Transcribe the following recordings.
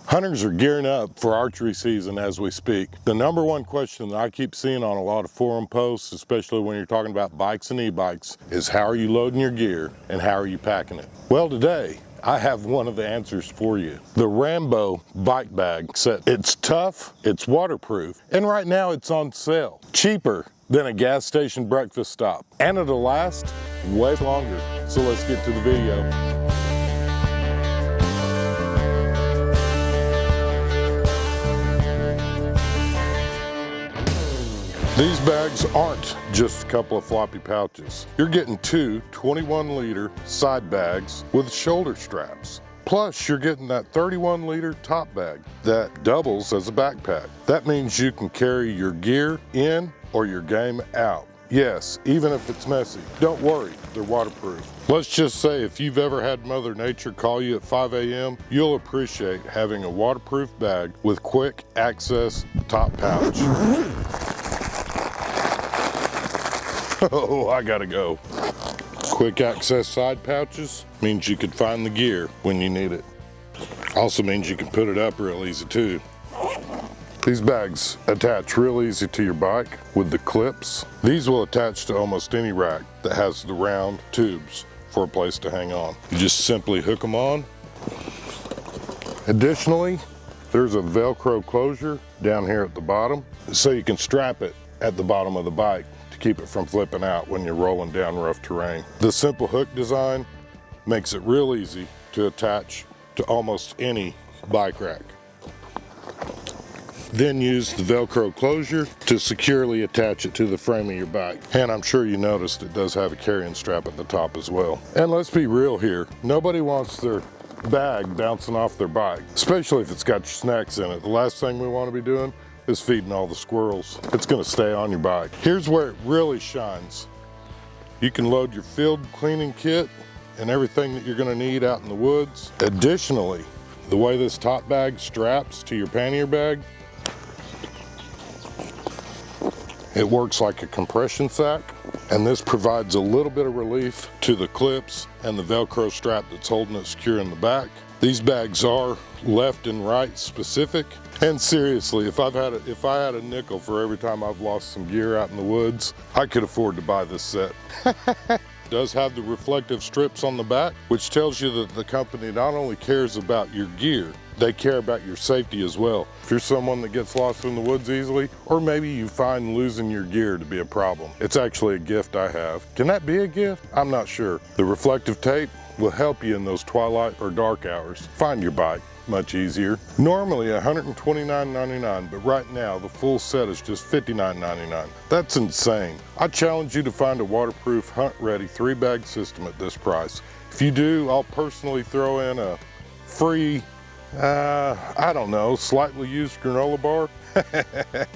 Hunters are gearing up for archery season as we speak. The number one question that I keep seeing on a lot of forum posts, especially when you're talking about bikes and e-bikes, is how are you loading your gear and how are you packing it? Well, today I have one of the answers for you. The Rambo Bike Bag Set. It's tough, it's waterproof, and right now it's on sale. Cheaper than a gas station breakfast stop. And it'll last way longer. So let's get to the video. These bags aren't just a couple of floppy pouches. You're getting two 21-liter side bags with shoulder straps. Plus, you're getting that 31-liter top bag that doubles as a backpack. That means you can carry your gear in or your game out. Yes, even if it's messy. Don't worry, they're waterproof. Let's just say if you've ever had Mother Nature call you at 5 a.m., you'll appreciate having a waterproof bag with quick access top pouch. Oh, I gotta go. Quick access side pouches means you can find the gear when you need it. Also means you can put it up real easy too. These bags attach real easy to your bike with the clips. These will attach to almost any rack that has the round tubes for a place to hang on. You just simply hook them on. Additionally, there's a Velcro closure down here at the bottom, so you can strap it at the bottom of the bike to keep it from flipping out when you're rolling down rough terrain. The simple hook design makes it real easy to attach to almost any bike rack. Then use the Velcro closure to securely attach it to the frame of your bike. And I'm sure you noticed it does have a carrying strap at the top as well. And let's be real here, nobody wants their bag bouncing off their bike, especially if it's got your snacks in it. The last thing we want to be doing is feeding all the squirrels. It's going to stay on your bike. Here's where it really shines. You can load your field cleaning kit and everything that you're going to need out in the woods. Additionally, the way this top bag straps to your pannier bag, it works like a compression sack, and this provides a little bit of relief to the clips and the Velcro strap that's holding it secure in the back. These bags are left and right specific, and seriously, if I had a nickel for every time I've lost some gear out in the woods, I could afford to buy this set. It does have the reflective strips on the back, which tells you that the company not only cares about your gear, they care about your safety as well. If you're someone that gets lost in the woods easily, or maybe you find losing your gear to be a problem, it's actually a gift I have. Can that be a gift? I'm not sure. The reflective tape will help you in those twilight or dark hours find your bike much easier. Normally $129.99, but right now the full set is just $59.99. That's insane. I challenge you to find a waterproof, hunt-ready 3-bag system at this price. If you do, I'll personally throw in a free, I don't know, slightly used granola bar.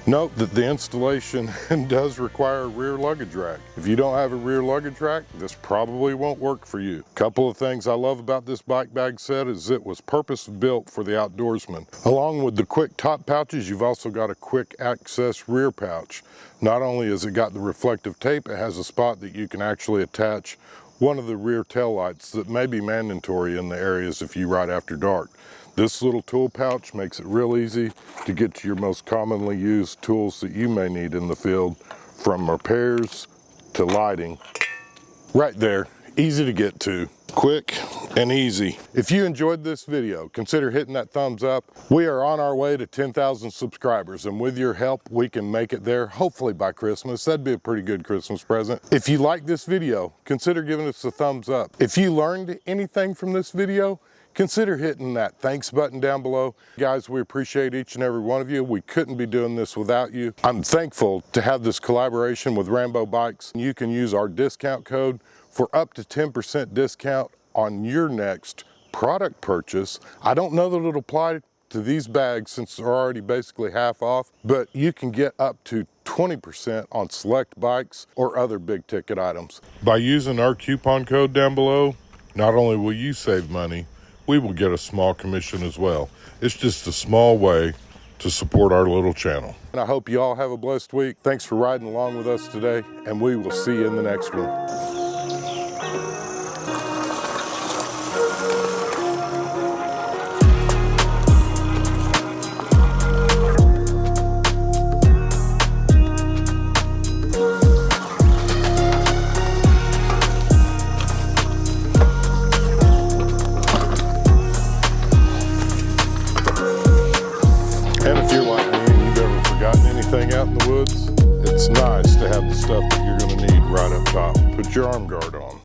Note that the installation does require a rear luggage rack. If you don't have a rear luggage rack, this probably won't work for you. A couple of things I love about this bike bag set is it was purpose built for the outdoorsman. Along with the quick top pouches, you've also got a quick access rear pouch. Not only has it got the reflective tape, it has a spot that you can actually attach one of the rear tail lights that may be mandatory in the areas if you ride after dark. This little tool pouch makes it real easy to get to your most commonly used tools that you may need in the field, from repairs to lighting. Right there, easy to get to, quick and easy. If you enjoyed this video, consider hitting that thumbs up. We are on our way to 10,000 subscribers, and with your help, we can make it there, hopefully by Christmas. That'd be a pretty good Christmas present. If you like this video, consider giving us a thumbs up. If you learned anything from this video, consider hitting that thanks button down below. Guys, we appreciate each and every one of you. We couldn't be doing this without you. I'm thankful to have this collaboration with Rambo Bikes. You can use our discount code for up to 10% discount on your next product purchase. I don't know that it'll apply to these bags since they're already basically half off, but you can get up to 20% on select bikes or other big ticket items. By using our coupon code down below, not only will you save money, we will get a small commission as well. It's just a small way to support our little channel. And I hope you all have a blessed week. Thanks for riding along with us today, and we will see you in the next one. anything out in the woods, it's nice to have the stuff that you're going to need right up top. Put your arm guard on.